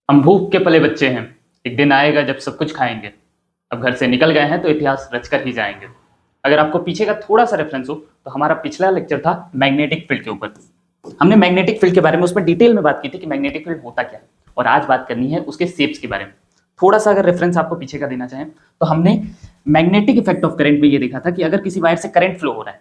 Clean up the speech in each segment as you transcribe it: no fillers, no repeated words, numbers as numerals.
हम भूख के पले बच्चे हैं, एक दिन आएगा जब सब कुछ खाएंगे। अब घर से निकल गए हैं तो इतिहास रचकर ही जाएंगे। अगर आपको पीछे का थोड़ा सा रेफरेंस हो तो हमारा पिछला लेक्चर था मैग्नेटिक फील्ड के ऊपर। हमने मैग्नेटिक फील्ड के बारे में उसमें डिटेल में बात की थी कि मैग्नेटिक फील्ड होता क्या है, और आज बात करनी है उसके शेप्स के बारे में। थोड़ा सा अगर रेफरेंस आपको पीछे का देना चाहें तो हमने मैग्नेटिक इफेक्ट ऑफ करंट में ये देखा था कि अगर किसी वायर से करंट फ्लो हो रहा है,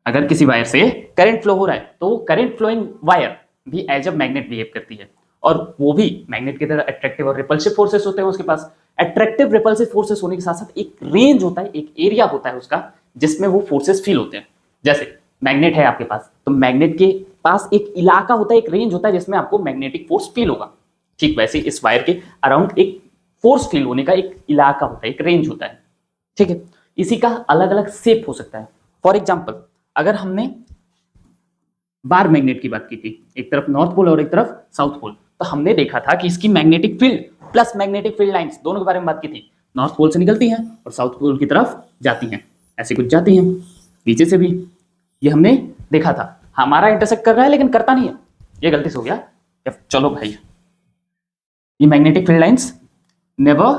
अगर किसी वायर से करंट फ्लो हो रहा है तो करंट फ्लोइंग वायर भी एज अ मैग्नेट बिहेव करती है, और वो भी मैग्नेट की तरह अट्रैक्टिव और रिपल्सिव फोर्सेस होते हैं उसके पास। अट्रैक्टिव रिपल्सिव फोर्सेस होने के साथ साथ एक रेंज होता है, एक एरिया होता है उसका जिसमें वो फोर्सेस फील होते हैं। जैसे मैग्नेट है आपके पास तो मैग्नेट के पास एक इलाका होता है, एक रेंज होता है जिसमें आपको मैग्नेटिक फोर्स फील होगा। ठीक वैसे इस वायर के अराउंड एक फोर्स फील होने का एक इलाका होता है, एक रेंज होता है। ठीक है, इसी का अलग अलग शेप हो सकता है। फॉर एग्जाम्पल, अगर हमने बार मैग्नेट की बात की थी, एक तरफ नॉर्थ पोल और एक तरफ साउथ पोल, तो हमने देखा था कि इसकी magnetic field plus magnetic field lines दोनों के बारे में बात की थी। नॉर्थ पोल से निकलती हैं और साउथ पोल की तरफ जाती हैं, ऐसे कुछ जाती हैं, नीचे से भी। ये हमने देखा था। हमारा इंटरसेक्ट कर रहा है लेकिन करता नहीं है, ये गलती से हो गया। चलो भाई, ये magnetic field lines never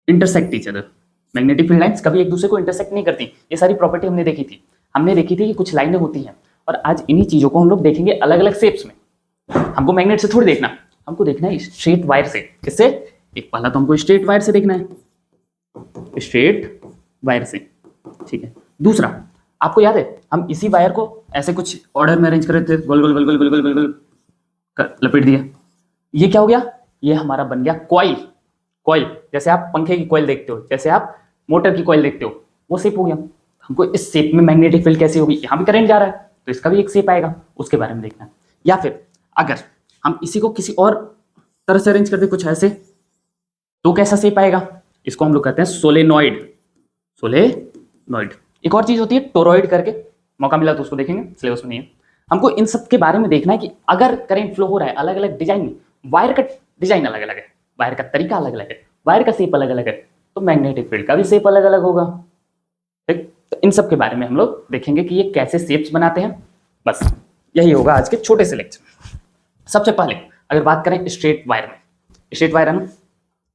intersect each other. Magnetic field lines कभी एक दूसरे को इंटरसेक्ट नहीं करती। ये सारी प्रॉपर्टी हमने देखी थी। हमने देखी थी कि कुछ लाइनें होती हैं, और आज इन्हीं चीजों को हम लोग देखेंगे अलग अलग शेप्स में। हमको मैग्नेट से थोड़ी देखना, हमको देखना है स्ट्रेट वायर से। किससे? एक पहला तो हमको स्ट्रेट वायर से देखना है, स्ट्रेट वायर से। ठीक है, दूसरा आपको याद है हम इसी वायर को ऐसे कुछ ऑर्डर में अरेंज कर रहे थे, गोल गोल गोल गोल गोल गोल गोल गोल लपेट दिया। ये क्या हो गया? ये हमारा बन गया कॉइल। कॉइल जैसे आप पंखे की कॉइल देखते हो, जैसे आप मोटर की कॉइल देखते हो, वो शेप हो गया। हमको इस शेप में मैग्नेटिक फील्ड कैसी होगी? यहाँ भी करंट जा रहा है तो इसका भी एक शेप आएगा, उसके बारे में देखना है। या फिर अगर हम इसी को किसी और तरह से अरेंज कर दे कुछ ऐसे, तो कैसा शेप आएगा? इसको हम लोग कहते हैं सोलेनॉइड। सोलेनॉइड। एक और चीज होती है टोरॉइड करके, मौका मिला तो उसको देखेंगे, सिलेबस में नहीं है। हमको इन सब के बारे में देखना है कि अगर करंट फ्लो हो रहा है अलग अलग डिजाइन में, वायर का डिजाइन अलग अलग है, वायर का तरीका अलग अलग है, वायर का शेप अलग अलग है, तो मैग्नेटिक फील्ड का भी शेप अलग अलग होगा। ठीक, तो इन सब के बारे में हम लोग देखेंगे कि ये कैसे शेप्स बनाते हैं। बस यही होगा आज के छोटे से लेक्चर में। सबसे पहले अगर बात करें स्ट्रेट वायर में, स्ट्रेट वायर है ना,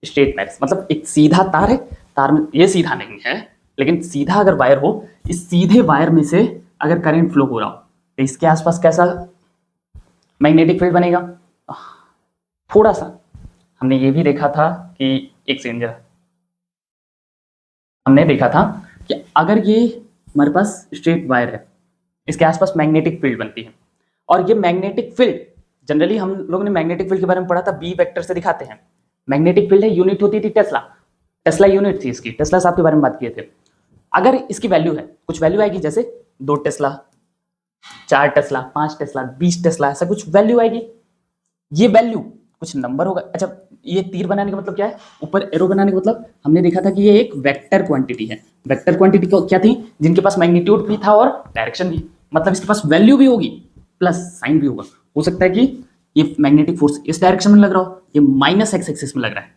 स्ट्रेट वायर मतलब एक सीधा तार है, तार में ये सीधा नहीं है लेकिन सीधा अगर वायर हो, इस सीधे वायर में से अगर करंट फ्लो हो रहा हो तो इसके आसपास कैसा मैग्नेटिक फील्ड बनेगा? थोड़ा सा हमने ये भी देखा था कि एक सेकंड, हमने देखा था कि अगर ये हमारे पास स्ट्रेट वायर है, इसके आसपास मैग्नेटिक फील्ड बनती है, और ये मैग्नेटिक फील्ड जनरली हम लोगों ने मैग्नेटिक फील्ड के बारे में पढ़ा था, बी वेक्टर से दिखाते हैं। मैग्नेटिक फील्ड है, यूनिट होती थी टेस्ला, टेस्ला यूनिट थी इसकी, टेस्ला साहब के बारे में बात किए थे। अगर इसकी वैल्यू है, कुछ वैल्यू आएगी, जैसे 2 टेस्ला, 4 टेस्ला, 5 टेस्ला, 20 टेस्ला, ऐसा कुछ वैल्यू आएगी। ये वैल्यू कुछ नंबर होगा। अच्छा, ये तीर बनाने का मतलब क्या है? ऊपर एरो बनाने का मतलब हमने देखा था कि ये एक वेक्टर क्वांटिटी है। वेक्टर क्वांटिटी क्या थी? जिनके पास मैग्नीट्यूड भी था और डायरेक्शन भी, मतलब इसके पास वैल्यू भी होगी प्लस साइन भी होगा। हो सकता है कि ये मैग्नेटिक फोर्स इस डायरेक्शन में लग रहा हो, ये माइनस एक्स एक्सिस में लग रहा है,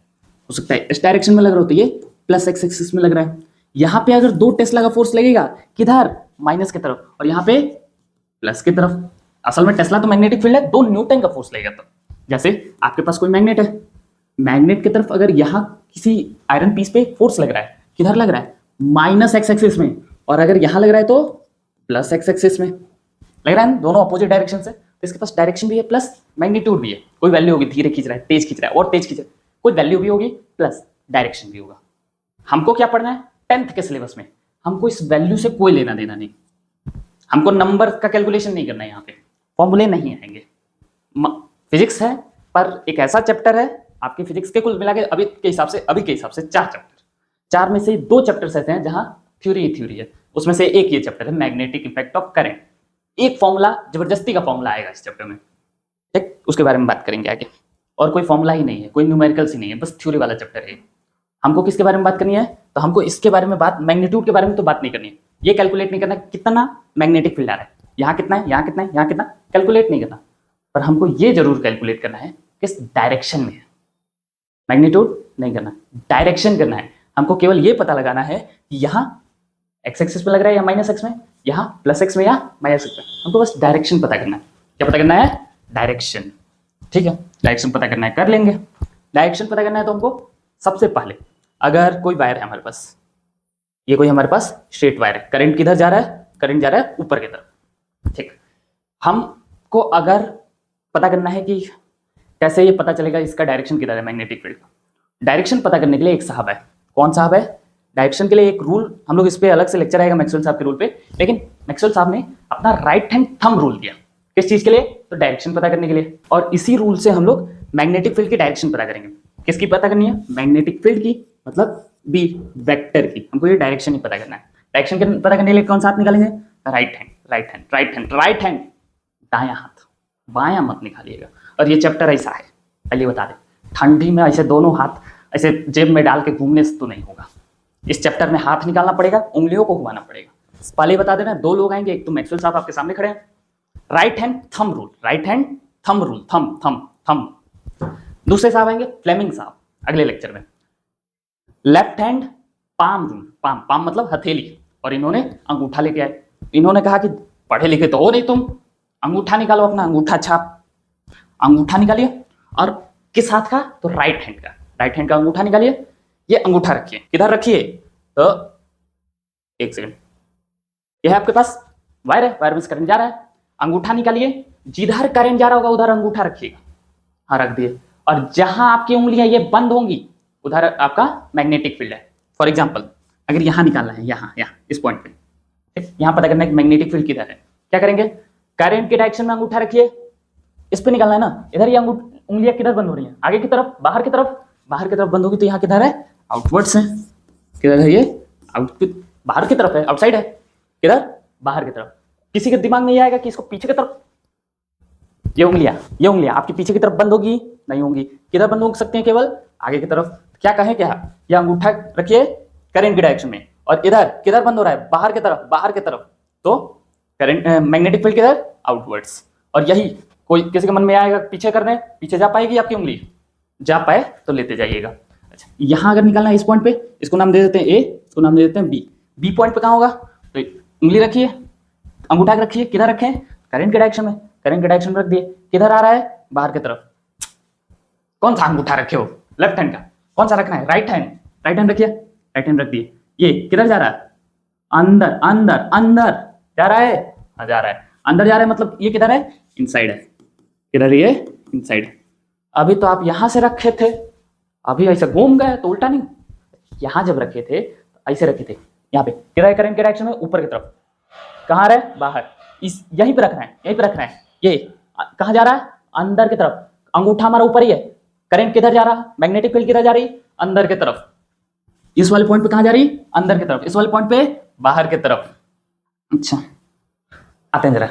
हो सकता है इस डायरेक्शन में लग रहा हो तो ये प्लस एक्स एक्सिस में लग रहा है। यहाँ पे अगर 2 टेस्ला का फोर्स लगेगा किधर? माइनस की तरफ, और यहाँ पे प्लस की तरफ। असल में टेस्ला तो मैग्नेटिक फील्ड है, 2 न्यूटन का फोर्स लगेगा। तो जैसे आपके पास कोई मैग्नेट है, मैग्नेट की तरफ अगर यहाँ किसी आयरन पीस पे फोर्स लग रहा है, किधर लग रहा है? माइनस एक्स एक्सिस में, और अगर यहाँ लग रहा है तो प्लस एक्स एक्सिस में लग रहा है, दोनों अपोजिट डायरेक्शन से। तो इसके पास डायरेक्शन भी है प्लस मैग्नीट्यूड भी है, कोई वैल्यू होगी, धीरे खींच रहा है, तेज खींच रहा है और तेज खींच रहा है, कोई वैल्यू भी होगी प्लस डायरेक्शन भी होगा। हमको क्या पढ़ना है 10th के सिलेबस में? हमको इस वैल्यू से कोई लेना देना नहीं, हमको नंबर का कैलकुलेशन नहीं करना है, यहाँ पे फॉर्मूले नहीं आएंगे। फिजिक्स है, पर एक ऐसा चैप्टर है, आपके फिजिक्स के कुल मिला के अभी के हिसाब से 4 चैप्टर, 4 में से 2 चैप्टर्स ऐसे हैं जहां थ्योरी है, उसमें से एक ये चैप्टर है मैग्नेटिक इफेक्ट ऑफ करंट। एक फॉर्मूला, जबरदस्ती का फॉर्मूला आएगा इस चैप्टर में, ठीक, उसके बारे में बात करेंगे आगे। और कोई फॉर्मूला ही नहीं है, कोई न्यूमेरिकल्स ही नहीं है, बस थ्योरी वाला चैप्टर है। हमको किसके बारे में बात करनी है? तो हमको इसके बारे में बात, मैग्नीट्यूड के बारे में तो बात नहीं करनी है, ये कैलकुलेट नहीं करना कितना मैग्नेटिक फील्ड आ रहा है, यहाँ कितना है, यहाँ कितना है, यहाँ कितना, कैलकुलेट नहीं करना। पर हमको ये जरूर कैलकुलेट करना है किस डायरेक्शन में है। मैग्नीट्यूड नहीं करना, डायरेक्शन करना है। हमको केवल ये पता लगाना है कि यहाँ एक्स एक्सिस में लग रहा है या माइनस एक्स में, यहाँ प्लस एक्स में या माइनस एक्स में, हमको बस डायरेक्शन पता करना है। क्या पता करना है? डायरेक्शन। ठीक है, डायरेक्शन पता करना है कर लेंगे। डायरेक्शन पता करना है तो हमको सबसे पहले अगर कोई वायर है हमारे पास, ये कोई हमारे पास स्ट्रेट वायर है, करंट किधर जा रहा है, करंट जा रहा है ऊपर की तरफ। ठीक, हमको अगर पता करना है कि कैसे ये पता चलेगा इसका डायरेक्शन किधर है मैग्नेटिक फील्ड का। डायरेक्शन पता करने के लिए एक साहब है, कौन साहब है, डायरेक्शन के लिए एक रूल, हम लोग इस पे अलग से लेक्चर आएगा मैक्सवेल साहब के रूल पे, लेकिन मैक्सवेल साहब ने अपना राइट हैंड थंब रूल दिया, किस चीज के लिए, तो डायरेक्शन पता करने के लिए। और इसी रूल से हम लोग मैग्नेटिक फील्ड की डायरेक्शन पता करेंगे। किसकी पता करनी है, मैग्नेटिक फील्ड की, मतलब बी वेक्टर की, हमको ये डायरेक्शन ही पता करना है। डायरेक्शन पता करने के लिए कौन सा हाथ निकालेंगे, right hand, right hand, right hand, right hand, दाया हाथ, बायां मत निकालिएगा। और ये चैप्टर ऐसा है, पहले बता दें, ठंडी में ऐसे दोनों हाथ ऐसे जेब में डाल के घूमने से तो नहीं होगा। इस चैप्टर में हाथ निकालना पड़ेगा, उंगलियों को घुमाना पड़ेगा। पहले बता देना, दो लोग आएंगे, एक तो मैक्सवेल साहब आपके सामने खड़े हैं, right hand thumb rule, right hand thumb rule, thumb thumb thumb. दूसरे साहब आएंगे फ्लेमिंग साहब अगले लेक्चर में, left hand palm rule, palm, palm मतलब हथेली, और इन्होंने अंगूठा लेके आए। इन्होंने कहा कि पढ़े लिखे तो हो नहीं तुम, अंगूठा निकालो, अपना अंगूठा छाप, अंगूठा निकालिए। और किस हाथ का, तो राइट हैंड का, राइट हैंड का अंगूठा निकालिए। ये अंगूठा रखिए, किधर रखिए, तो एक सेकंड, यह है आपके पास वायर है, वायर में से करंट जा रहा है, अंगूठा निकालिए, जिधर करंट जा रहा होगा उधर अंगूठा रखिएगा, हाँ रख दिए। और जहां आपकी उंगलियां ये बंद होंगी उधर आपका मैग्नेटिक फील्ड है। फॉर एग्जाम्पल अगर यहां निकालना है, यहां यहां इस पॉइंट पे, ठीक, यहां पता करना है कि मैग्नेटिक फील्ड किधर है, क्या करेंगे, करंट के डायरेक्शन में अंगूठा रखिए, इस पे निकालना है ना, इधर ये उंगलियां किधर बंद हो रही हैं, आगे की तरफ, बाहर की तरफ, बाहर की तरफ बंद होगी, तो यहाँ किधर है, आउटवर्ड्स है, किधर है ये, आउट, बाहर की तरफ है, आउटसाइड है, किधर, बाहर की तरफ। किसी के दिमाग में ये आएगा कि इसको पीछे की तरफ, ये उंगलियां आपकी पीछे की तरफ बंद होगी, नहीं होंगी, किधर बंद हो सकती हैं, केवल आगे की तरफ। क्या कहें, क्या ये अंगूठा रखिए करंट की डायरेक्शन में, और इधर किधर बंद हो रहा है, बाहर की तरफ, बाहर की तरफ, तो करंट मैग्नेटिक फील्ड किधर, आउटवर्ड्स। और यही कोई किसी के मन में आएगा पीछे करने, पीछे जा पाएगी आपकी उंगली, जा पाए तो लेते जाइएगा। अच्छा, यहां अगर निकालना है इस पॉइंट पे, इसको नाम दे देते हैं ए, इसको नाम दे देते हैं बी। बी पॉइंट पे कहां होगा, तो उंगली रखिए, अंगूठा रखिए, किधर रखें, करंट के डायरेक्शन में, करंट के डायरेक्शन में रख दिए, किधर आ रहा है, बाहर की तरफ। कौन सा अंगूठा रखे हो, लेफ्ट हैंड का, कौन सा रखना है, राइट हैंड, राइट हैंड रखिए, राइट हैंड रख दिए। ये किधर जा रहा है, अंदर, अंदर, अंदर जा रहा है, हाँ जा रहा है, अंदर जा रहा है, मतलब ये किधर है, इनसाइड है, किधर ये, इनसाइड। अभी तो आप यहां से रखे थे, अभी ऐसे घूम गए तो उल्टा नहीं, यहां जब रखे थे ऐसे रखे थे, यहाँ पे किधर है, करंट के डायरेक्शन में ऊपर की तरफ, कहाँ रहे, बाहर, इस यहीं पे रखना है, यहीं पे रखना है। ये कहाँ जा रहा है, अंदर की तरफ, अंगूठा हमारा ऊपर ही है, करंट किधर जा रहा, मैग्नेटिक फील्ड किधर जा रही, अंदर की तरफ। इस वाले पॉइंट पे कहाँ जा रही, अंदर की तरफ, इस वाले पॉइंट पे बाहर की तरफ। अच्छा आते हैं जरा,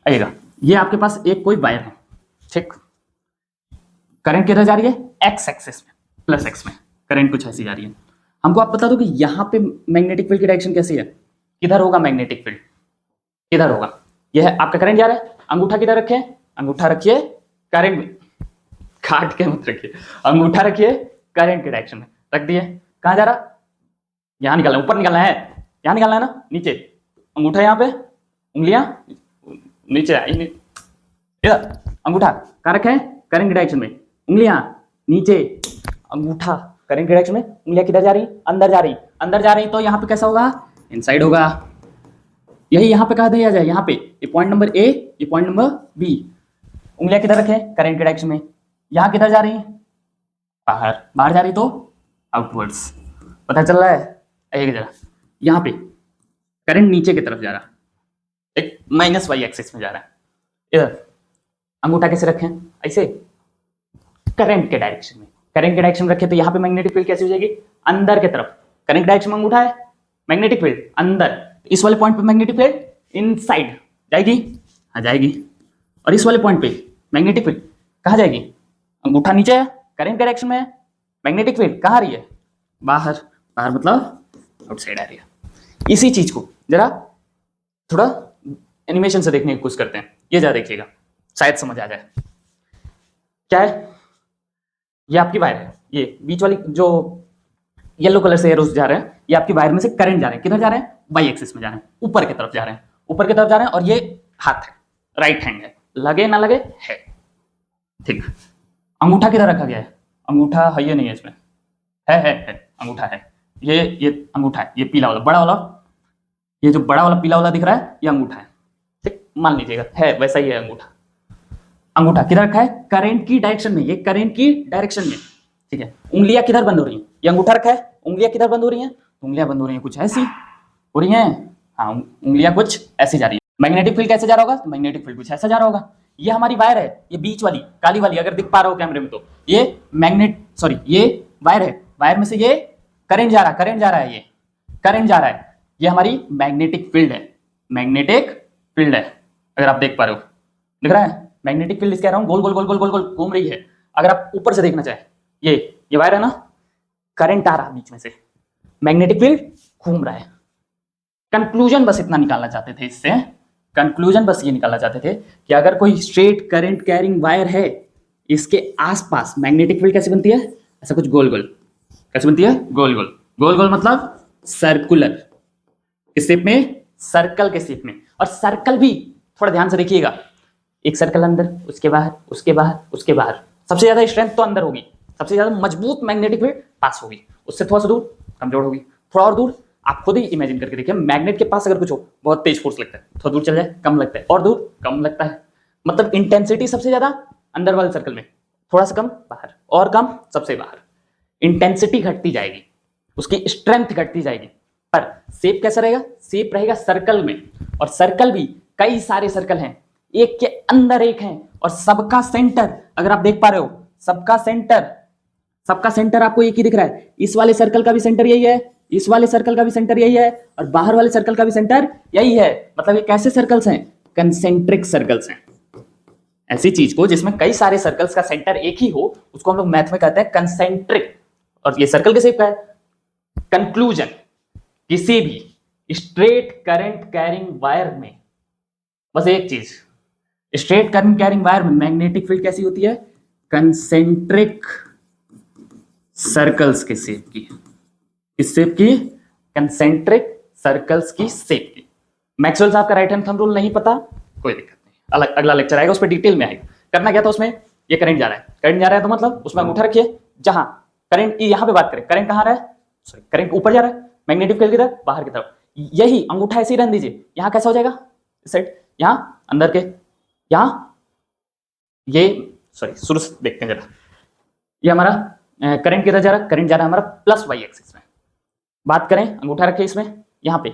आइएगा, ये आपके पास एक कोई वायर है, ठीक, करंट किधर जा रही है, एक्स एक्सिस में, प्लस एक्स में करंट कुछ ऐसी जा रही है। हमको आप बता दो कि यहाँ पे मैग्नेटिक फील्ड की डायरेक्शन कैसी है, किधर होगा मैग्नेटिक फील्ड, किधर होगा, यह है आपका करंट जा रहा है, अंगूठा किधर रखे, अंगूठा रखिए करंट में, काट के मत रखिए, अंगूठा रखिए करंट के डायरेक्शन में रख दिए, कहाँ जा रहा, यहाँ निकालना, ऊपर निकालना है, यहाँ निकालना है ना, नीचे, अंगूठा यहाँ पे, उंगलियां नीचे, इधर अंगूठा कहाँ रखे, करंट के डायरेक्शन में, उंगलियां नीचे, अंगूठा करंट के डायरेक्शन में, उंगलियां किधर जा रही, अंदर जा रही, अंदर जा रही, तो यहाँ पे कैसा होगा, इनसाइड होगा। यही यहाँ पे कहा दिया जाए, यहाँ पे ये पॉइंट नंबर ए, ये पॉइंट नंबर बी, उंगलियां किधर रखें, करंट के डायरेक्शन में, यहाँ किधर जा रही, बाहर, बाहर जा रही तो आउटवर्ड्स, पता चल रहा है, एक जरा यहाँ पे करंट नीचे की तरफ जा रहा, एक माइनस वाई एक्सिस में जा रहा है, इधर अंगूठा कैसे रखें, ऐसे करंट के डायरेक्शन में, करंट के डायरेक्शन में रखे तो यहाँ पे मैग्नेटिक फील्ड कैसी हो जाएगी, अंदर की तरफ, करंट डायरेक्शन में अंगूठा है, मैग्नेटिक फील्ड अंदर, इस वाले पॉइंट पे मैग्नेटिक फील्ड इनसाइड जाएगी, हाँ जाएगी। और इस वाले पॉइंट पे मैग्नेटिक फील्ड कहाँ जाएगी, अंगूठा नीचे है, करंट के डायरेक्शन में, मैग्नेटिक फील्ड कहाँ आ रही है, बाहर, बाहर मतलब आउटसाइड आ रही है। इसी चीज को जरा थोड़ा एनिमेशन से देखने की कोशिश करते हैं, ये जरा देखिएगा, शायद समझ आ जाए। क्या है, ये आपकी वायर है, ये बीच वाली जो येलो कलर से एरोस जा रहे हैं, ये आपकी वायर में से करंट जा रहे हैं, किधर जा रहे हैं, वाई एक्सिस में जा रहे हैं, ऊपर की तरफ जा रहे हैं, ऊपर की तरफ जा रहे हैं, और ये हाथ है, राइट हैंड है, लगे ना लगे है। ठीक, अंगूठा किधर रखा गया है? अंगूठा है ये नहीं है इसमें, है अंगूठा है, ये अंगूठा है, ये पीला वाला बड़ा वाला, ये जो बड़ा वाला पीला वाला दिख रहा है ये अंगूठा है। ठीक, मान लीजिएगा है वैसा ही है अंगूठा। अंगूठा किधर रखा है? करंट की डायरेक्शन में, ये करंट की डायरेक्शन में। ठीक है, उंगलियां किधर बंद हो रही हैं? ये अंगूठा रखा है, उंगलियां किधर बंद हो रही हैं? उंगलियां बंद हो रही हैं कुछ ऐसी हो रही हैं, हाँ उंगलियां कुछ ऐसी जा रही है। मैग्नेटिक फील्ड कैसे जा रहा होगा? मैग्नेटिक फील्ड कुछ ऐसा जा रहा होगा। ये हमारी वायर है, ये बीच वाली काली वाली अगर दिख पा रहा हो कैमरे में तो ये ये वायर है, वायर में से ये करंट जा रहा है, ये करंट जा रहा है, ये हमारी मैग्नेटिक फील्ड है, मैग्नेटिक फील्ड है। अगर आप देख पा रहे हो, दिख रहा है मैग्नेटिक फील्ड, कह रहा हूं गोल गोल गोल गोल गोल गोल घूम रही है। अगर आप ऊपर से देखना चाहें, ये वायर है ना, करंट आ रहा है बीच में से, मैग्नेटिक फील्ड घूम रहा है। कंक्लूजन बस इतना निकालना चाहते थे इससे, कंक्लूजन बस ये निकालना चाहते थे कि अगर कोई स्ट्रेट करंट कैरिंग वायर है, इसके आसपास मैग्नेटिक फील्ड कैसे बनती है? ऐसा कुछ गोल गोल। कैसे बनती है? गोल गोल। गोल गोल मतलब सर्कुलर, किस शेप में? सर्कल के शेप में। और सर्कल भी थोड़ा ध्यान से देखिएगा, एक सर्कल अंदर, उसके बाहर, उसके बाहर, उसके बाहर। सबसे ज्यादा स्ट्रेंथ तो अंदर होगी, सबसे ज्यादा मजबूत मैग्नेटिक फील्ड पास होगी, उससे थोड़ा सा दूर कमजोर होगी, थोड़ा और दूर। आप खुद ही इमेजिन करके देखिए, मैग्नेट के पास अगर कुछ हो बहुत तेज फोर्स लगता है, थोड़ा दूर चल जाए कम लगता है, और दूर कम लगता है। मतलब इंटेंसिटी सबसे ज्यादा अंदर वाले सर्कल में, थोड़ा सा कम बाहर, और कम सबसे बाहर। इंटेंसिटी घटती जाएगी, उसकी स्ट्रेंथ घटती जाएगी, पर शेप कैसा रहेगा? शेप रहेगा सर्कल में। और सर्कल भी कई सारे सर्कल हैं, एक के अंदर एक हैं, और सबका सेंटर अगर आप देख पा रहे हो, सबका सेंटर आपको एक ही दिख रहा है। इस वाले सर्कल का भी सेंटर यही है, इस वाले सर्कल का भी सेंटर यही है, और बाहर वाले सर्कल का भी सेंटर यही है। मतलब ये कैसे सर्कल्स हैं? कंसेंट्रिक सर्कल्स हैं। ऐसी चीज को जिसमें कई सारे सर्कल्स का सेंटर एक ही हो, उसको हम लोग मैथ में कहते हैं कंसेंट्रिक। और ये सर्कल के शेप का है। कंक्लूजन, किसी भी स्ट्रेट करंट कैरिंग वायर में बस एक चीज, स्ट्रेट करंट कैरिंग वायर में मैग्नेटिक फील्ड कैसी होती है? कंसेंट्रिक सर्कल्स के शेप की। किस शेप की? कंसेंट्रिक सर्कल्स की शेप की। मैक्सवेल साहब का राइट हैंड थंब रूल नहीं पता, कोई दिक्कत नहीं, अगला लेक्चर आएगा उस पर डिटेल में आएगा। करना क्या था उसमें? ये करंट जा रहा है, तो मतलब उसमें अंगूठा रखिए, जहां करंट, यहां पे बात करें, करंट कहां रहा है? सॉरी, करंट ऊपर जा रहा है, मैग्नेटिक फील्ड किधर? बाहर की तरफ। यही अंगूठा ऐसे ही रहने दीजिए, यहां कैसा हो जाएगा? इस साइड, यहां अंदर के, यहां ये, सॉरी शुरू से देखते हैं जरा। ये हमारा करंट किधर जा रहा है? करंट जा रहा है हमारा प्लस वाई एक्सिस में। बात करें, अंगूठा रखे इसमें, यहां पे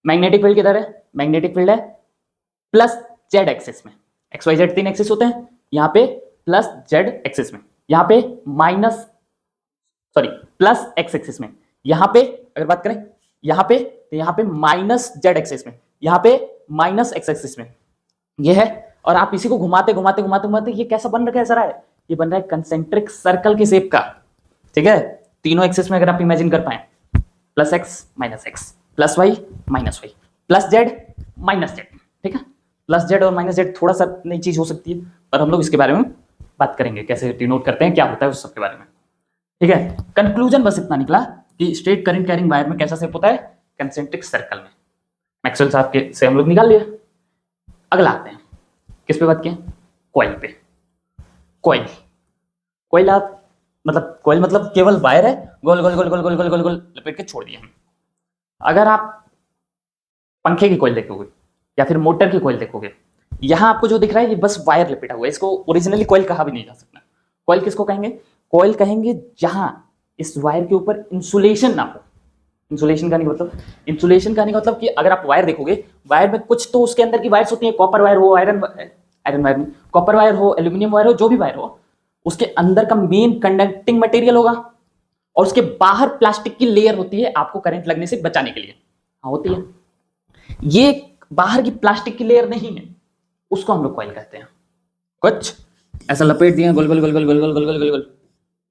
मैग्नेटिक फील्ड किधर है? मैग्नेटिक फील्ड है प्लस जेड एक्सिस में। एक्स वाई जेड 3 एक्सिस होते हैं, यहां पे प्लस जेड एक्सिस में, यहां पे minus, sorry plus x axis में। यहां पे अगर बात करें, यहां पे तो यहां पे माइनस जेड एक्सिस में, यहां पे माइनस एक्स एक्सिस में, ये है। और आप इसी को घुमाते घुमाते घुमाते घुमाते ये कैसा बन रहा है? ये बन रहा है कंसेंट्रिक सर्कल के शेप का। ठीक है, तीनों एक्सिस में अगर आप इमेजिन कर पाए, plus x minus x, plus y minus y, plus z minus z. ठीक है, प्लस जेड और माइनस जेड थोड़ा सा नई चीज हो सकती है, पर हम लोग इसके बारे में बात करेंगे, कैसे डिनोट करते हैं, क्या होता है उस सब के बारे में। ठीक है, कंक्लूजन बस इतना निकला कि स्ट्रेट करंट कैरिंग वायर में कैसा शेप होता है? कंसेंट्रिक सर्कल में। मैक्सवेल साहब के से हम लोग निकाल लिया। अगला आते हैं, किस पे बात किए? कॉइल पे। कॉइल आप कॉइल मतलब केवल वायर है, गोल गोल गोल गोल गोल गोल गोल गोल लपेट के छोड़ दिया हम। अगर आप पंखे की कॉइल देखोगे या फिर मोटर की कॉइल देखोगे, यहां आपको जो दिख रहा है ये बस वायर लपेटा हुआ है, इसको ओरिजिनली कॉइल कहा भी नहीं जा सकता। कॉइल किसको कहेंगे? कॉइल कहेंगे जहां इस वायर के ऊपर इंसुलेशन ना हो। इंसुलेशन का नहीं मतलब कि अगर आप वायर देखोगे, वायर में कुछ तो उसके अंदर की वायर्स होती हैं, कॉपर वायर हो, आयरन वायर में, कॉपर वायर हो, एल्यूमिनियम वायर हो, जो भी वायर हो, उसके अंदर का मेन कंडक्टिंग मटेरियल होगा, और उसके बाहर प्लास्टिक की लेयर होती है आपको करंट लगने से बचाने के लिए। हाँ होती है, ये बाहर की प्लास्टिक की लेयर नहीं है, उसको हम लोग कॉइल कहते हैं। कुछ ऐसा लपेट दिए गोल गोल गोल गोल गोल गोल गोल गोल गोल गोल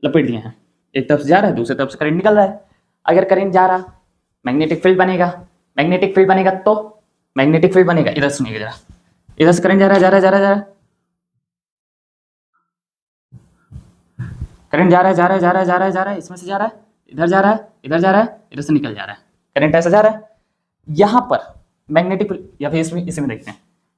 लपेट दिए हैं, एक तरफ से जा रहा है, दूसरी तरफ से करंट निकल रहा है। अगर करंट जा रहा, मैग्नेटिक फील्ड बनेगा, तो मैग्नेटिक फील्ड बनेगा, इधर सुनिएगा जरा, इधर से करंट जा रहा है, करंट जा रहा है, इसमें से जा रहा है, इधर जा रहा है, इधर से निकल जा रहा है, करंट ऐसा जा रहा है। यहां पर मैग्नेटिक फील्ड, या फिर इसमें देखते हैं,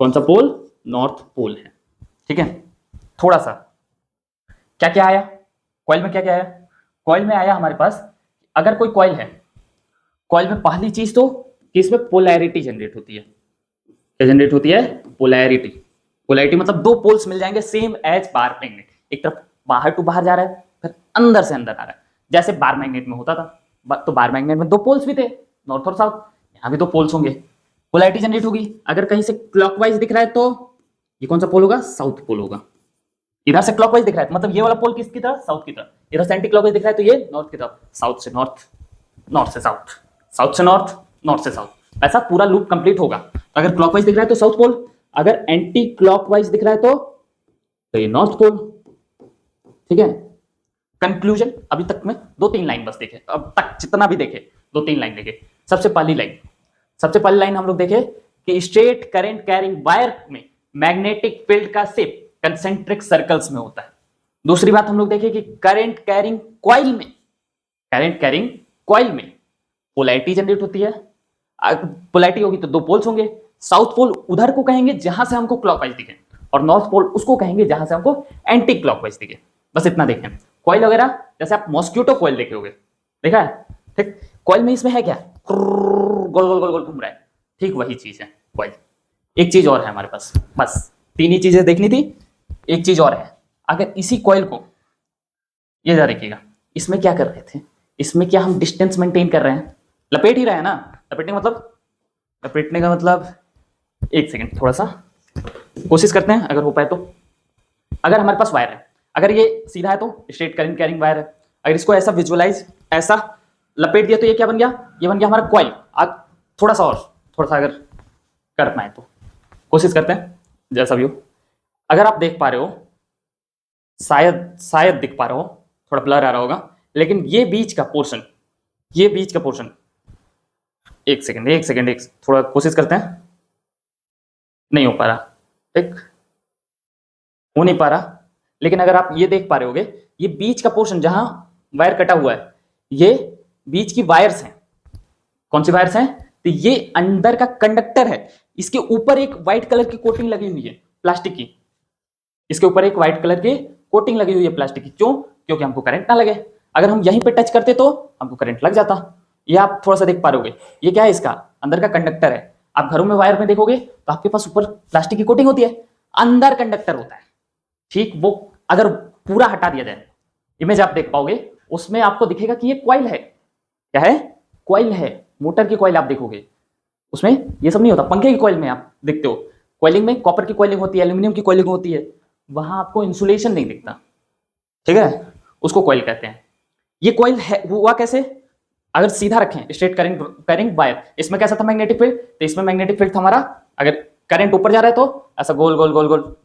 कौन सा पोल? नॉर्थ पोल है। ठीक है, थोड़ा सा क्या क्या आया कॉइल में, क्या क्या आया कॉइल में? आया हमारे पास, अगर कोई कॉइल है, कॉइल में पहली चीज तो कि इसमें पोलैरिटी जनरेट होती है। क्या जनरेट होती है? पोलैरिटी। पोलैरिटी मतलब दो पोल्स मिल जाएंगे सेम एज बार मैग्नेट, एक तरफ बाहर टू बाहर जा रहा है, फिर अंदर से अंदर आ रहा है, जैसे बार मैग्नेट में होता था। तो बार मैग्नेट में दो पोल्स भी थे, नॉर्थ और साउथ, यहाँ भी दो पोल्स होंगे, पोलैरिटी जनरेट होगी। अगर कहीं से क्लॉकवाइज दिख रहा है तो ये कौन सा पोल होगा? साउथ पोल होगा। इधर से क्लॉकवाइज दिख रहा है तो मतलब ये वाला पोल किसकी तरफ? साउथ की तरफ। इधर से एंटी क्लॉकवाइज दिख रहा है तो ये नॉर्थ की तरफ। साउथ से नॉर्थ, नॉर्थ से साउथ, साउथ से नॉर्थ, नॉर्थ से साउथ, ऐसा पूरा लूप कंप्लीट होगा। तो अगर क्लॉकवाइज दिख रहा है तो साउथ पोल, अगर एंटी क्लॉकवाइज दिख रहा है तो ये नॉर्थ पोल। ठीक है, कंक्लूजन अभी तक में दो तीन लाइन बस देखे, अब तक जितना भी देखे दो तीन लाइन देखे। सबसे पहली लाइन हम लोग देखे कि स्ट्रेट करंट कैरिंग वायर में मैग्नेटिक फील्ड का शेप कंसेंट्रिक सर्कल्स में होता है। दूसरी बात हम लोग देखे कि करंट कैरिंग कॉइल में पोलैरिटी जनरेट होती है। पोलैरिटी होगी तो दो पोल्स होंगे। साउथ पोल उधर को कहेंगे जहां से हमको क्लॉकवाइज दिखे, और नॉर्थ पोल उसको कहेंगे जहां से हमको एंटी क्लॉकवाइज दिखे। बस इतना देखें। कॉइल वगैरह जैसे आप मॉस्क्यूटो कॉइल देखे होंगे, देखा है? ठीक, कॉइल में इसमें है क्या? गोल गोल गोल गोल घूम रहा है, ठीक वही चीज है कॉइल। एक चीज और है हमारे पास, बस तीन ही चीजें देखनी थी, एक चीज और है। अगर इसी कॉइल को, ये जरा देखिएगा, इसमें क्या कर रहे थे? इसमें क्या हम डिस्टेंस मेंटेन कर रहे हैं? लपेट ही रहे हैं ना। लपेटने का मतलब एक सेकंड थोड़ा सा कोशिश करते हैं अगर हो पाए तो। अगर हमारे पास वायर है, अगर ये सीधा है तो स्ट्रेट करंट कैरिंग वायर है, अगर इसको ऐसा विजुअलाइज, ऐसा लपेट दिया तो ये क्या बन गया? ये बन गया हमारा कॉइल। थोड़ा सा अगर कर पाए तो कोशिश करते हैं, जैसा भी हो। अगर आप देख पा रहे हो, शायद दिख पा रहे हो, थोड़ा ब्लर आ रहा होगा, लेकिन ये बीच का पोर्शन, एक सेकंड थोड़ा कोशिश करते हैं। नहीं हो पा रहा, ठीक, हो नहीं पा रहा। लेकिन अगर आप ये देख पा रहे होगे, ये बीच का पोर्शन जहां वायर कटा हुआ है, ये बीच की वायर्स हैं। कौन सी वायर्स हैं? तो ये अंदर का कंडक्टर है। इसके ऊपर एक व्हाइट कलर की कोटिंग लगी हुई है प्लास्टिक की। इसके ऊपर एक व्हाइट कलर की कोटिंग लगी हुई है प्लास्टिक की। क्यों? क्योंकि हमको करंट ना लगे। अगर हम यहीं पे टच करते तो हमको करंट लग जाता। ये आप थोड़ा सा देख पा रहे होगे, ये क्या है? इसका अंदर का कंडक्टर है। आप घरों में वायर में देखोगे तो आपके पास ऊपर प्लास्टिक की कोटिंग होती है, अंदर कंडक्टर होता है। ठीक, वो अगर पूरा हटा दिया जाए, इमेज आप देख पाओगे, उसमें आपको दिखेगा कि ये कॉइल है। क्या है? कॉइल है। मोटर की कॉइल आप देखोगे, उसमें ये सब नहीं होता। पंखे की कॉइल में आप देखते हो, कॉइलिंग में कॉपर की कॉइलिंग होती है, एल्यूमिनियम की कॉइलिंग होती है, वहां आपको इंसुलेशन नहीं दिखता। ठीक है, उसको कॉइल कहते हैं। ये कॉइल है, हुआ कैसे? अगर सीधा रखें स्ट्रेट करंट वायर, इसमें कैसा था मैग्नेटिक फील्ड? तो इसमें मैग्नेटिक फील्ड था हमारा, अगर करंट ऊपर जा रहा है तो ऐसा गोल गोल गोल गोल,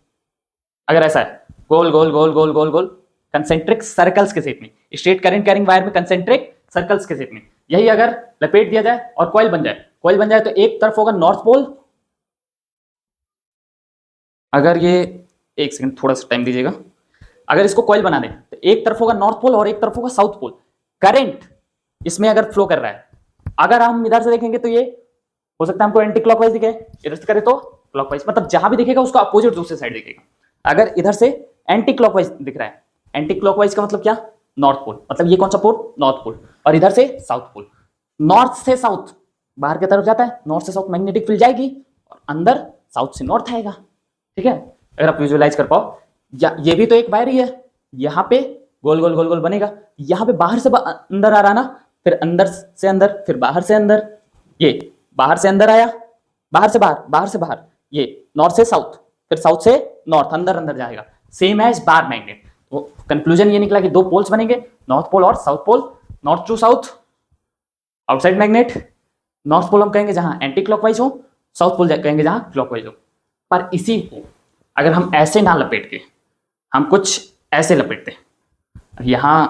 अगर ऐसा है गोल गोल गोल गोल गोल गोल, कंसेंट्रिक सर्कल्स के शेप में। स्ट्रेट करंट कैरिंग वायर में कंसेंट्रिक सर्कल्स के शेप में। यही अगर लपेट दिया जाए और कॉइल बन जाए तो एक तरफ होगा नॉर्थ पोल। अगर ये, एक सेकंड थोड़ा सा टाइम दीजिएगा। अगर इसको कॉइल बना दें तो एक तरफ होगा नॉर्थ पोल और एक तरफ होगा साउथ पोल। करंट इसमें अगर फ्लो कर रहा है, अगर हम इधर से देखेंगे तो ये हो सकता है हमको एंटी क्लॉकवाइज दिखे, इधर से करे तो क्लॉकवाइज, मतलब जहां भी दिखेगा उसका अपोजिट दूसरे साइड दिखेगा। अगर इधर से एंटी क्लॉकवाइज दिख रहा है, एंटी क्लॉकवाइज का मतलब क्या? नॉर्थ पोल, मतलब ये कौन सा पोल? North pole. और इधर से साउथ पोल। नॉर्थ से साउथ बाहर की तरफ जाता है, नॉर्थ से साउथ मैग्नेटिक फील्ड जाएगी, और अंदर साउथ से नॉर्थ आएगा। ठीक है, अगर आप विजुअलाइज कर पाओ, या ये भी तो एक वायर ही है, यहाँ पे गोल गोल गोल गोल बनेगा, यहाँ पे बाहर से अंदर आ रहा ना, फिर अंदर से अंदर, फिर बाहर से अंदर, ये बाहर से अंदर आया, बाहर से बाहर, बाहर से बाहर, ये नॉर्थ से साउथ, फिर साउथ से नॉर्थ, अंदर अंदर जाएगा, सेम एज बार मैग्नेट। तो कंक्लूजन ये निकला कि दो पोल्स बनेंगे, नॉर्थ पोल और south pole. North to south outside magnet, north pole हम कहेंगे जहां एंटी क्लॉकवाइज हो, साउथ पोल कहेंगे जहां क्लॉकवाइज हो। पर इसी को अगर हम ऐसे ना लपेट के, हम कुछ ऐसे लपेटते, यहां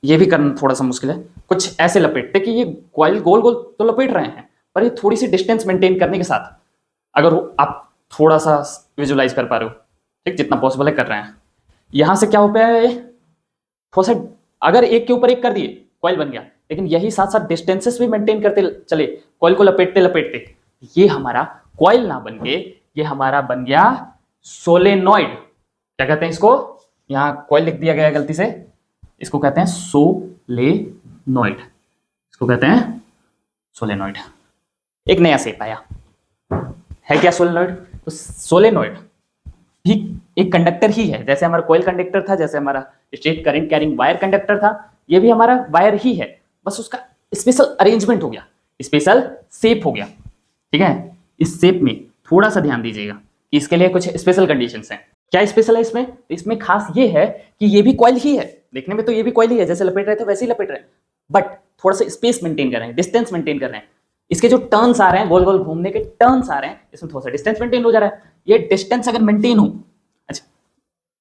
ये भी करना थोड़ा सा मुश्किल है, कुछ ऐसे लपेटते कि ये कॉइल गोल गोल तो लपेट रहे हैं, पर ये थोड़ी सी डिस्टेंस मेंटेन करने के साथ, अगर आप थोड़ा सा विजुलाइज कर पा रहे हो, ठीक, जितना पॉसिबल है कर रहे हैं, यहां से क्या हो पाया है, थोड़ा सा अगर एक के ऊपर एक कर दिए कॉइल बन गया, लेकिन यही साथ साथ डिस्टेंसेस भी मेंटेन करते चले, कॉइल को लपेटते लपेटते, ये हमारा कॉइल ना बन के ये हमारा बन गया सोलेनॉइड। क्या कहते हैं इसको, यहाँ कॉइल लिख दिया गया गलती से, इसको कहते हैं सोलेनॉइड, इसको कहते हैं सोलेनॉइड। एक नया शेप आया है क्या सोलेनॉइड, तो सोलेनॉइड भी एक कंडक्टर ही है, जैसे हमारा कॉइल कंडक्टर था, जैसे हमारा straight current carrying wire conductor था, ये भी हमारा वायर ही है, बस उसका स्पेशल अरेंजमेंट हो गया, स्पेशल शेप हो गया। ठीक है, इस शेप में थोड़ा सा ध्यान दीजिएगा कि इसके लिए कुछ स्पेशल कंडीशंस हैं। क्या स्पेशल है इसमें, तो इसमें खास ये है कि ये भी कॉइल ही है, देखने में तो ये भी कॉइल ही है, जैसे लपेट रहे थे वैसे ही लपेट रहे हैं, बट थोड़ा सा स्पेस मेंटेन कर रहे हैं, डिस्टेंस मेंटेन कर रहे हैं। इसके जो टर्न्स आ रहे हैं, गोल गोल घूमने के टर्न्स आ रहे हैं, इसमें थोड़ा सा डिस्टेंस मेंटेन हो जा रहा है। ये डिस्टेंस अगर मेंटेन हो, अच्छा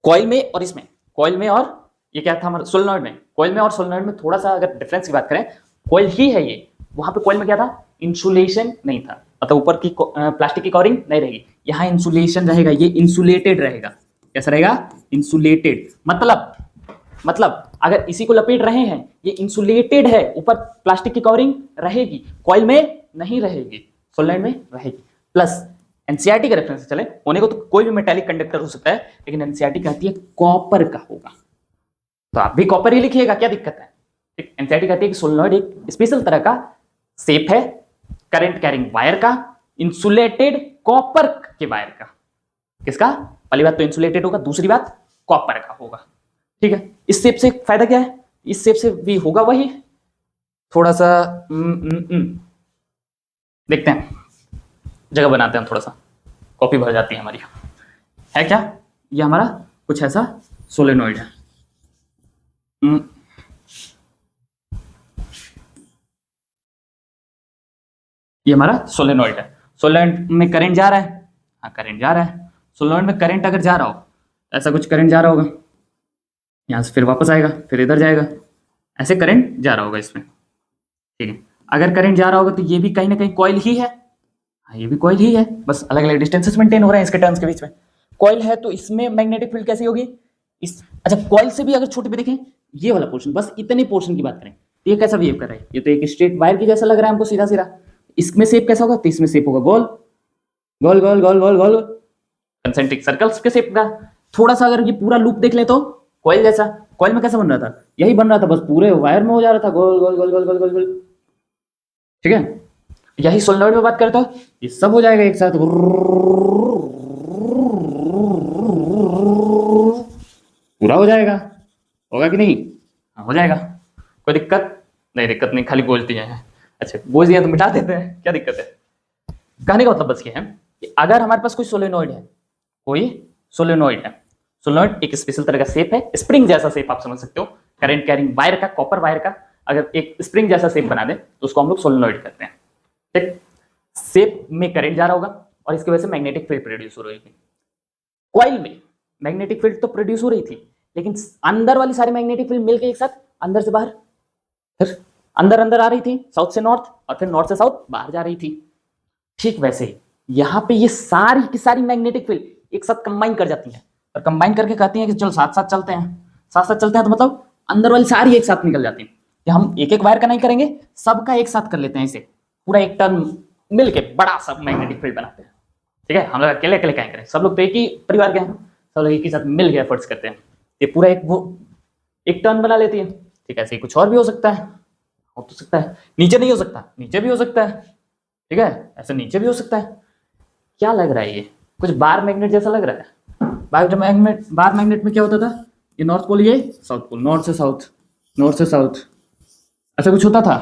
कॉइल में और इसमें, कॉइल में और ये क्या था हमारा सोलेनॉइड में, कॉइल में और सोलेनॉइड में थोड़ा सा अगर डिफरेंस की बात करें, कॉइल ही है ये, वहां पे कॉइल में क्या था, इंसुलेशन नहीं था, मतलब ऊपर की प्लास्टिक की कवरिंग नहीं रहेगी, यहाँ इंसुलेशन रहेगा, ये इंसुलेटेड रहेगा। कैसा रहेगा, इंसुलेटेड, मतलब अगर इसी को लपेट रहे हैं, ये इंसुलेटेड है, ऊपर प्लास्टिक की कवरिंग रहेगी, कॉइल में नहीं रहेगी, सोलेनॉइड में रहेगी। प्लस एनसीईआरटी का रेफरेंस चले होने को तो कोई भी मेटालिक कंडक्टर हो सकता है, लेकिन एनसीईआरटी कहती है कॉपर का होगा, तो आप भी कॉपर ही लिखिएगा, क्या दिक्कत है। ठीक, एनसीईआरटी कहती है कि सोलेनॉइड एक स्पेशल तरह का शेप है, करंट कैरिंग वायर का, इंसुलेटेड कॉपर के वायर का। किसका, पहली बात तो इंसुलेटेड होगा, दूसरी बात कॉपर का होगा। ठीक है, इस शेप से फायदा क्या है, इस शेप से भी होगा वही, थोड़ा सा देखते हैं, जगह बनाते हैं थोड़ा सा, कॉपी भर जाती है हमारी। है क्या, ये हमारा कुछ ऐसा सोलेनॉइड है। ये हमारा सोलेनॉइड है, सोलेनॉइड में करंट जा रहा है, हाँ करंट जा रहा है, सोलेनॉइड में करंट अगर जा रहा हो, ऐसा कुछ करंट जा रहा होगा, यहाँ से फिर वापस आएगा, फिर इधर जाएगा, ऐसे करंट जा रहा होगा इसमें। ठीक है, अगर करंट जा रहा होगा तो ये भी कहीं ना कहीं कॉइल ही है, हाँ ये भी कॉइल ही है, बस अलग अलग डिस्टेंसेस मेंटेन हो रहे हैं इसके टर्न्स के बीच में। कॉइल है तो इसमें मैग्नेटिक फील्ड कैसी होगी, इस, अच्छा कॉइल से भी अगर छोटे पे देखें, ये वाला पोर्शन, बस इतने पोर्शन की बात करें, तो ये कैसा बिहेव कर रहा है, ये तो एक स्ट्रेट वायर की जैसा लग रहा है हमको, सीधा सीधा। इसमें शेप कैसा होगा, तो इसमें शेप होगा गोल गोल गोल गोल गोल गोल, कंसेंट्रिक सर्कल्स के शेप का। थोड़ा सा अगर ये पूरा लूप देख ले तो कॉइल जैसा, कॉइल में कैसा बन रहा था, यही बन रहा था, बस पूरे वायर में हो जा रहा था, गोल गोल गोल गोल गोल गोल गोल। ठीक है, यही सोलेनॉइड में बात करते हो, ये सब हो जाएगा एक साथ, पूरा हो जाएगा, होगा कि नहीं, हाँ हो जाएगा, कोई दिक्कत नहीं, दिक्कत नहीं, खाली बोलती हैं। अच्छा बोझ दिया तो मिटा देते हैं, क्या दिक्कत है। कहने का मतलब बस ये है कि अगर हमारे पास कोई सोलेनॉइड है, कोई सोलेनॉइड है, सोलेनॉइड एक स्पेशल तरह का शेप है, स्प्रिंग जैसा शेप आप समझ सकते हो, करंट कैरिंग वायर का, कॉपर वायर का अगर एक स्प्रिंग जैसा शेप बना दे तो उसको हम लोग सोलेनॉइड कहते हैं। ठीक, शेप में करंट जा रहा होगा और इसकी वजह से मैग्नेटिक फील्ड प्रोड्यूस हो रही थी। कॉइल में मैग्नेटिक फील्ड तो प्रोड्यूस हो रही थी, लेकिन अंदर वाली सारी मैग्नेटिक फील्ड मिलकर एक साथ अंदर से बाहर, फिर अंदर अंदर आ रही थी, साउथ से नॉर्थ, और फिर नॉर्थ से साउथ बाहर जा रही थी। ठीक वैसे ही यहाँ पे ये सारी की सारी मैग्नेटिक फील्ड एक साथ कंबाइन कर जाती है, और कंबाइन करके कहती हैं कि चलो साथ साथ चलते हैं, साथ साथ चलते हैं, तो मतलब अंदर वाली सारी एक साथ निकल जाती है। कि हम एक एक वायर का नहीं करेंगे, सबका एक साथ कर लेते हैं, इसे पूरा एक टर्न मिलके बड़ा सा मैग्नेटिक फील्ड बनाते हैं। ठीक है, हम लोग अकेले अकेले क्या करें, सब लोग तो एक ही परिवार के हैं, सब लोग एक ही साथ मिल के एफर्ट्स करते हैं, ये पूरा एक वो एक टर्न बना लेती है। ठीक है, ऐसे ही कुछ और भी हो सकता है, हो तो सकता है, नीचे नहीं हो सकता, नीचे भी हो सकता है। ठीक है, ऐसे नीचे भी हो सकता है। क्या लग रहा है, ये कुछ बार मैग्नेट जैसा लग रहा है। बार मैग्नेट में क्या होता था, ये नॉर्थ पोल, ये साउथ पोल, नॉर्थ से साउथ, नॉर्थ से साउथ, ऐसा कुछ होता था,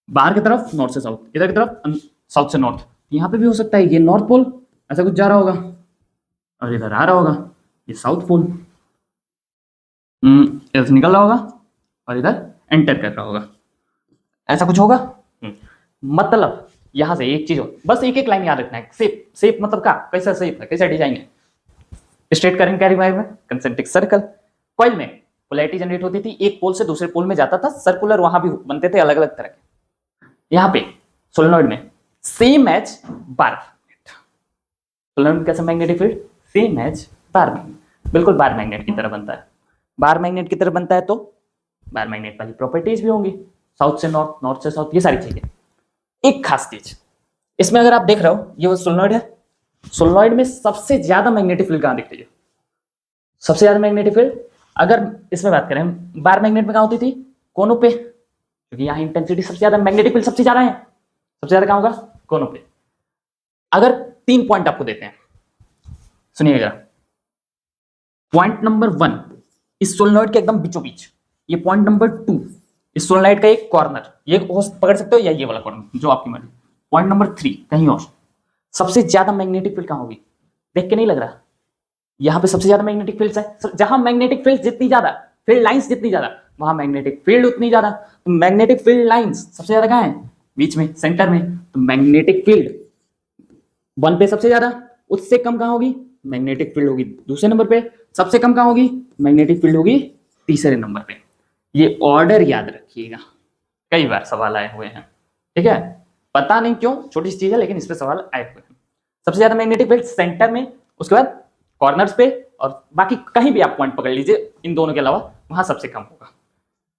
बाहर की तरफ नॉर्थ से साउथ, इधर की तरफ साउथ से नॉर्थ। यहाँ पे भी हो सकता है, ये नॉर्थ पोल ऐसा कुछ जा रहा होगा और इधर आ रहा होगा, ये साउथ पोल इधर से निकल रहा होगा और इधर एंटर कर रहा होगा, ऐसा कुछ होगा। मतलब यहां से एक चीज हो, बस एक एक लाइन याद रखना है, शेप, शेप मतलब क्या, कैसा शेप है, कैसा डिजाइन है। स्ट्रेट करंट कैरिंग वायर में कंसेंट्रिक सर्कल, कॉइल में पोलैरिटी जनरेट होती थी, एक पोल से दूसरे पोल में जाता था, सर्कुलर वहां भी बनते थे अलग अलग तरह के। यहाँ पे सोलेनॉइड में same as bar magnet, solenoid में कैसा magnetic field, same as bar magnet, बिल्कुल बार मैग्नेट की तरह बनता है। बार मैग्नेट की तरह बनता है तो बार मैग्नेट वाली प्रॉपर्टीज भी होंगी, साउथ से नॉर्थ, नॉर्थ से साउथ, ये सारी चीजें। एक खास चीज, इसमें अगर आप देख रहे हो ये वो सोलेनॉइड है, सोलेनॉइड में सबसे ज्यादा मैग्नेटिक फील्ड कहाँ दिखती है? सबसे ज्यादा मैग्नेटिक फील्ड अगर इसमें बात करें बार मैग्नेट में कहाँ होती थी? कोनों पे, क्योंकि यहाँ इंटेंसिटी सबसे ज्यादा, मैग्नेटिक फील्ड सबसे ज्यादा है, सबसे ज्यादा कहाँ होगा? कोनों पे। अगर 3 पॉइंट आपको देते हैं, सुनिएगा। पॉइंट नंबर 1 इस सोलेनॉइड के एकदम बीचों बीच, ये पॉइंट नंबर 2 इस सोलेनॉइड का एक कॉर्नर, ये पकड़ सकते हो या ये वाला कॉर्नर, जो आपकी मर्जी। पॉइंट नंबर 3 कहीं और, सबसे ज्यादा मैग्नेटिक फील्ड कहाँ होगी? देख के नहीं लग रहा? यहाँ पे सबसे ज्यादा मैग्नेटिक फील्ड्स है। जहां मैग्नेटिक फील्ड जितनी ज्यादा, फील्ड लाइंस जितनी ज्यादा, वहां मैग्नेटिक फील्ड उतनी ज्यादा। तो मैग्नेटिक फील्ड लाइंस सबसे ज्यादा कहाँ है? बीच में, सेंटर में। तो मैग्नेटिक फील्ड 1 पे सबसे ज्यादा, उससे कम कहाँ होगी? मैग्नेटिक फील्ड होगी दूसरे नंबर पे, सबसे कम कहाँ होगी? मैग्नेटिक फील्ड होगी तीसरे नंबर पे। ये ऑर्डर याद रखिएगा, कई बार सवाल आए हुए हैं, ठीक है? पता नहीं क्यों, छोटी सी चीज है लेकिन इस पे सवाल आए हुए हैं। सबसे ज्यादा मैग्नेटिक फील्ड सेंटर में, उसके बाद कॉर्नर्स पे, और बाकी कहीं भी आप पॉइंट पकड़ लीजिए इन दोनों के अलावा, वहां सबसे कम होगा।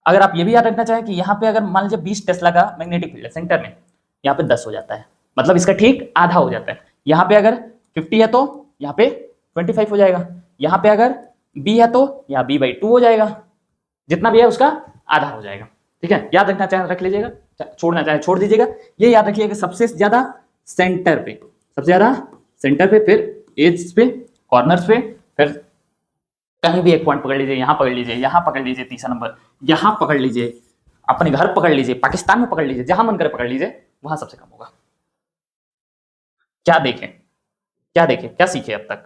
अगर आप ये भी याद रखना चाहें कि यहाँ पे अगर मान लीजिए 20 टेस्ला का मैग्नेटिक फील्ड है सेंटर में, यहाँ पे 10 हो जाता है, मतलब इसका ठीक आधा हो जाता है। यहाँ पे अगर 50 है तो यहाँ पे 25 हो जाएगा, यहाँ पे अगर B है तो यहाँ B/2 हो जाएगा, जितना भी है उसका आधा हो जाएगा, ठीक है? याद रखना चाहे रख लीजिएगा, छोड़ना चाहे छोड़ दीजिएगा। ये याद रखिएगा सबसे ज्यादा सेंटर पे, सबसे ज्यादा सेंटर पे, फिर एज पे, कॉर्नर्स पे, फिर कहीं भी एक पॉइंट पकड़ लीजिए, यहां पकड़ लीजिए, यहां पकड़ लीजिए, तीसरा नंबर यहां पकड़ लीजिए, अपने घर पकड़ लीजिए, पाकिस्तान में पकड़ लीजिए, जहां मन करे पकड़ लीजिए, वहां सबसे कम होगा। क्या देखें, क्या देखें, क्या सीखे अब तक?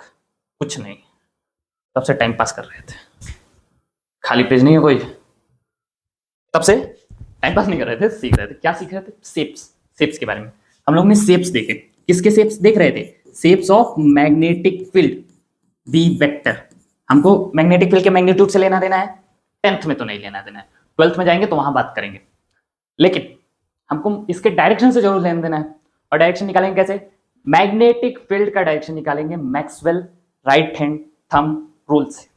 कुछ नहीं, तब से टाइम पास कर रहे थे, खाली पेज नहीं है कोई, तब से टाइम पास नहीं कर रहे थे, सीख रहे थे। क्या सीख रहे थे? शेप्स, शेप्स के बारे में हम लोग ने शेप्स देखे। किसके शेप्स देख रहे थे? Shapes of magnetic field B vector. हमको मैग्नेटिक फील्ड के मैग्नीट्यूड से लेना देना है, 10th में तो नहीं लेना देना है, 12th में जाएंगे तो वहां बात करेंगे, लेकिन हमको इसके डायरेक्शन से जरूर लेना देना है। और डायरेक्शन निकालेंगे कैसे? मैग्नेटिक फील्ड का डायरेक्शन निकालेंगे Maxwell right hand thumb rule से,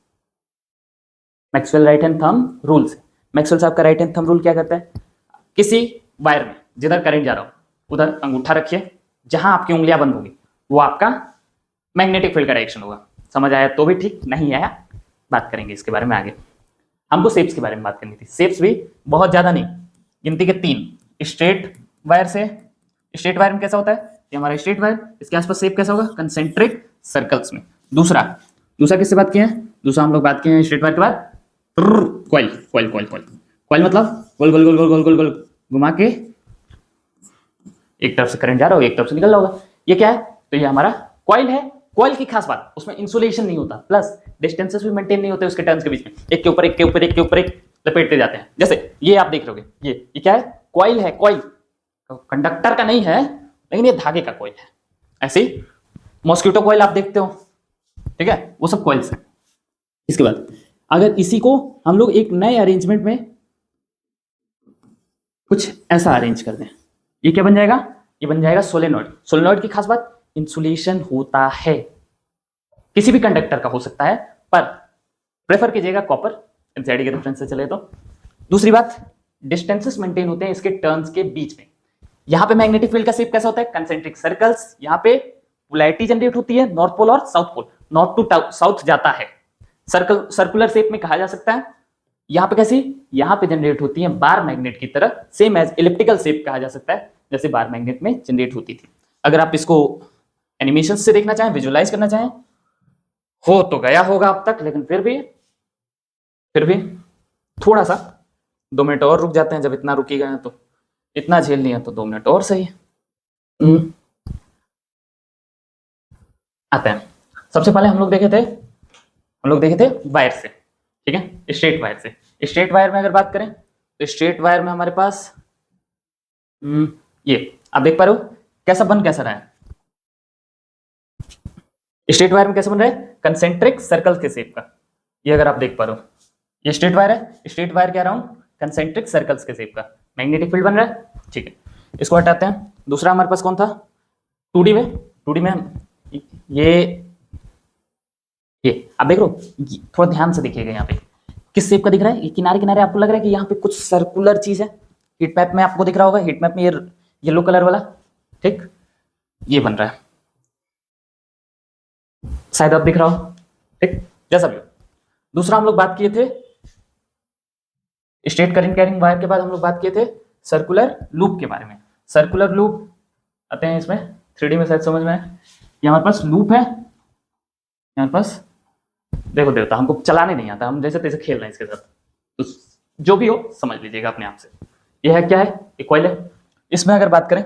Maxwell right hand thumb rule से। मैक्सवेल साहब का राइट हैंड थंब रूल क्या कहता है? किसी वायर में जिधर करंट जा रहा हो उधर अंगूठा रखिए, जहां आपकी उंगलियां बंद होगी वो आपका मैग्नेटिक फील्ड का डायरेक्शन होगा। समझ आया तो भी ठीक, नहीं आया बात करेंगे इसके बारे में आगे। हमको शेप्स के बारे में बात करनी थी। शेप्स भी बहुत ज्यादा नहीं, गिनती के 3। स्ट्रेट वायर से, स्ट्रेट वायर में कैसा होता है? ये हमारा स्ट्रेट वायर, इसके आसपास शेप कैसा होगा? कंसेंट्रिक सर्कल्स में। दूसरा किससे बात किए हैं? दूसरा हम लोग बात किए हैं स्ट्रेट वायर के बाद coil. Coil coil coil coil मतलब गोल गोल गोल गोल गोल गोल गोल घुमा के एक तरफ से करंट जा रहा हो, एक तरफ से निकल रहा होगा। ये क्या है? तो ये हमारा कॉइल है। कॉइल की खास बात, उसमें इंसुलेशन नहीं होता, प्लस डिस्टेंसेस भी मेंटेन नहीं होते उसके टर्न्स के बीच में, एक के ऊपर एक के ऊपर एक के ऊपर एक लपेटते जाते हैं। जैसे ये आप देख रहोगे, ये क्या है? कॉइल है। कॉइल कंडक्टर का नहीं है, लेकिन ये धागे का कॉइल है। ऐसे ही मॉस्किटो कॉइल आप देखते हो, ठीक है? वो सब कॉइल्स हैं। इसके बाद अगर इसी को हम लोग एक नए अरेंजमेंट में कुछ ऐसा अरेंज कर दें, ये क्या बन जाएगा? ये बन जाएगा सोलेनॉइड। सोलेनॉइड की खास बात, इंसुलेशन होता है, किसी भी कंडक्टर का हो सकता है, पर प्रेफर कीजिएगा कॉपर, एनसीईआरटी के रेफरेंस से चले तो। दूसरी बात, डिस्टेंसेस मेंटेन होते हैं इसके टर्न्स के बीच में। यहां पे मैग्नेटिक फील्ड का शेप कैसा होता है? Concentric circles. यहां पे पोलैरिटी जनरेट होती है, नॉर्थ पोल और south pole, north to south जाता है, सर्कुलर शेप में कहा जा सकता है। यहां पे कैसी? यहां पे जनरेट होती है बार मैग्नेट की तरह, सेम एज इलिप्टिकल शेप कहा जा सकता है, जैसे बार मैग्नेट में जनरेट होती थी। अगर आप इसको एनिमेशन से देखना चाहें, विजुअलाइज करना चाहें, हो तो गया होगा अब तक, लेकिन फिर भी थोड़ा सा 2 मिनट और रुक जाते हैं। जब इतना रुकी गए तो, इतना झेल लिया तो 2 मिनट और सही है। आते हैं। सबसे पहले हम लोग देखे थे वायर से, ठीक है? स्ट्रेट वायर से। स्ट्रेट वायर में अगर बात करें तो स्ट्रेट वायर में हमारे पास ये आप देख पा रहे हो कैसा रहा है? स्ट्रेट वायर में कैसा बन रहा है? कंसेंट्रिक सर्कल के शेप का। ये अगर आप देख पा रहे हो, ये स्ट्रेट वायर है। स्ट्रेट वायर कह रहा हूं कंसेंट्रिक सर्कल्स के शेप का मैग्नेटिक फील्ड बन रहा है, ठीक है? इसको हटाते हैं। दूसरा हमारे पास कौन था? 2D में ये आप देख रहे हो, थोड़ा ध्यान से देखिएगा। यहाँ पे किस शेप का दिख रहा है? ये किनारे किनारे आपको लग रहा है कि यहाँ पे कुछ सर्कुलर चीज है। हीट मैप में आपको दिख रहा होगा, हीट मैप में ये येलो कलर वाला, ठीक? ये बन रहा है, शायद आप दिख रहा हो, ठीक, जैसा भी हो। दूसरा हम लोग बात किए थे स्ट्रेट करंट कैरिंग वायर के बाद हम लोग बात किए थे सर्कुलर लूप के बारे में। सर्कुलर लूप आते हैं इसमें 3D में, शायद समझ में आए। ये हमारे पास लूप है, हमारे पास देखो देवता, हमको चलाने नहीं आता, हम जैसे तैसे खेल रहे हैं इसके साथ, तो जो भी हो समझ लीजिएगा अपने आप से। यह है क्या है, एक कॉइल है। इसमें अगर बात करें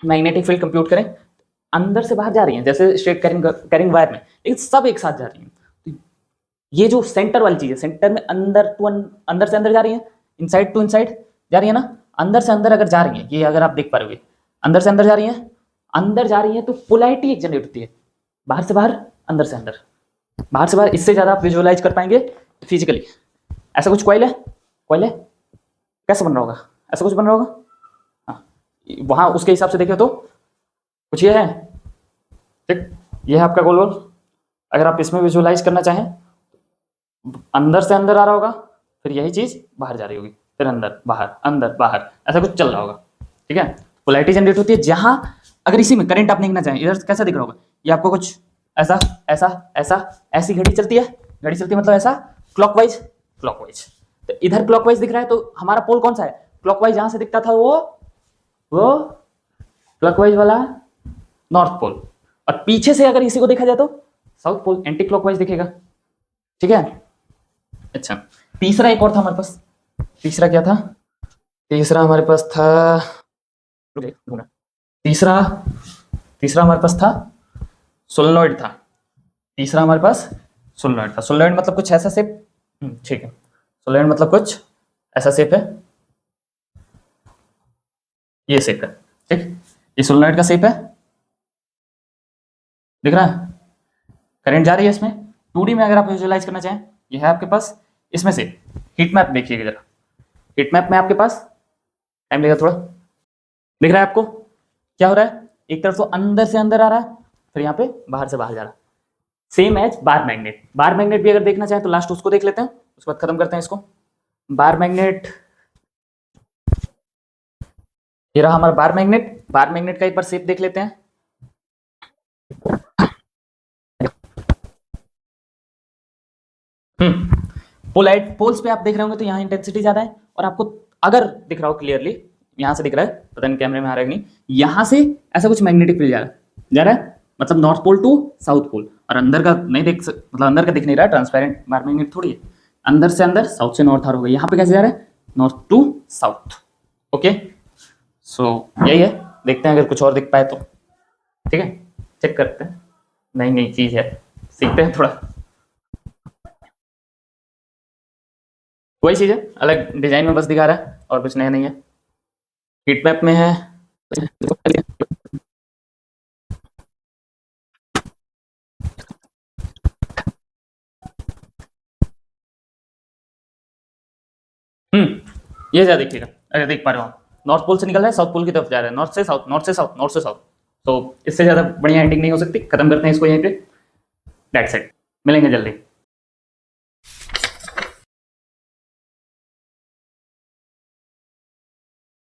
मैग्नेटिक फील्ड कंप्यूट करें, अंदर से बाहर जा रही है जैसे स्ट्रेट कैरिंग वायर में, लेकिन सब एक साथ जा रही है। तो ये जो सेंटर वाली चीज है, सेंटर में अंदर से अंदर जा रही है, इनसाइड टू इनसाइड जा रही है ना, अंदर से अंदर अगर जा रही है, ये अगर आप देख पा रहे हो अंदर से अंदर जा रही है, अंदर जा रही है तो पोलैरिटी एक जनरेट होती है, बाहर से बाहर अंदर से अंदर, बाहर से बाहर। इससे ज्यादा आप विजुअलाइज कर पाएंगे फिजिकली। ऐसा कुछ कॉइल है, कॉइल है, कैसे बन रहा होगा, ऐसा कुछ बन रहा होगा, हाँ, वहां उसके हिसाब से देखें तो कुछ ये है, ठीक, ये है आपका गोल गोल। अगर आप इसमें विजुअलाइज करना चाहें, अंदर से अंदर आ रहा होगा, फिर यही चीज बाहर जा रही होगी, फिर अंदर बाहर, ऐसा कुछ चल रहा होगा, ठीक है। पोलैरिटी जनरेट होती है जहां, अगर इसी में करंट आप देखना चाहें, इधर कैसा दिख रहा होगा, ये आपको कुछ ऐसा ऐसा ऐसा, ऐसी घड़ी चलती है, घड़ी चलती है मतलब ऐसा क्लॉकवाइज, क्लॉकवाइज। तो इधर क्लॉकवाइज दिख रहा है, तो हमारा पोल कौन सा है, क्लॉकवाइज जहां से दिखता था वो क्लॉकवाइज वाला नॉर्थ पोल, और पीछे से अगर इसी को देखा जाए तो साउथ पोल एंटी क्लॉकवाइज दिखेगा, ठीक है। अच्छा, तीसरा एक और था हमारे पास, तीसरा क्या था, तीसरा हमारे पास था, तीसरा तीसरा हमारे पास था सोलेनॉइड था, तीसरा हमारे पास सोलेनॉइड था। सोलेनॉइड मतलब कुछ ऐसा शेप, ठीक है, सोलेनॉइड मतलब कुछ ऐसा शेप है, ये शेप है, ठीक, ये सोलेनॉइड का शेप है, दिख रहा है, करंट जा रही है इसमें। 2D में अगर आप विजुअलाइज करना चाहें, ये है आपके पास, इसमें से हीट मैप देखिएगा जरा, हीट मैप में आपके पास, टाइम लगेगा थोड़ा, दिख रहा है आपको क्या हो रहा है, एक तरफ तो अंदर से अंदर आ रहा है, फिर यहाँ पे बाहर से बाहर जा रहा है, same as bar magnet. Bar magnet भी अगर देखना चाहें तो लास्ट उसको देख लेते हैं, उसके बाद खत्म करते हैं इसको। बार मैग्नेट, ये रहा हमारा बार मैग्नेट। बार मैग्नेट का एक बार शेप देख लेते हैं, पोल्स पे आप देख रहे होंगे तो यहाँ इंटेंसिटी ज्यादा है, और आपको अगर दिख रहा हो क्लियरली, यहाँ से दिख रहा है, पता नहीं कैमरे में आ रहा है कि नहीं, यहाँ से ऐसा कुछ मैग्नेटिक फील्ड जा रहा है, मतलब north pole to south pole, और अंदर का नहीं मतलब अंदर का दिख नहीं रहा, ट्रांसपेरेंट बार मैग्नेट थोड़ी है, अंदर से अंदर, साउथ से नॉर्थ आ रहा होगा, यहाँ पे कैसे जा रहा है, नॉर्थ टू साउथ, ओके। सो यही है, देखते हैं अगर कुछ और दिख पाए तो, ठीक है, चेक करते हैं, नई नई चीज है, सीखते हैं थोड़ा, वही चीज है, अलग डिजाइन में बस दिखा रहा है, और कुछ नया नहीं है। हीट मैप में है, ये क्या देखिएगा, अगर देख पा रहे हो आप, नॉर्थ पोल से निकल रहा है, साउथ पोल की तरफ जा रहा है, नॉर्थ से साउथ, नॉर्थ से साउथ, नॉर्थ से साउथ। तो इससे ज्यादा बढ़िया एंडिंग नहीं हो सकती, खत्म करते हैं इसको यहीं पे, दैट्स इट, मिलेंगे जल्दी।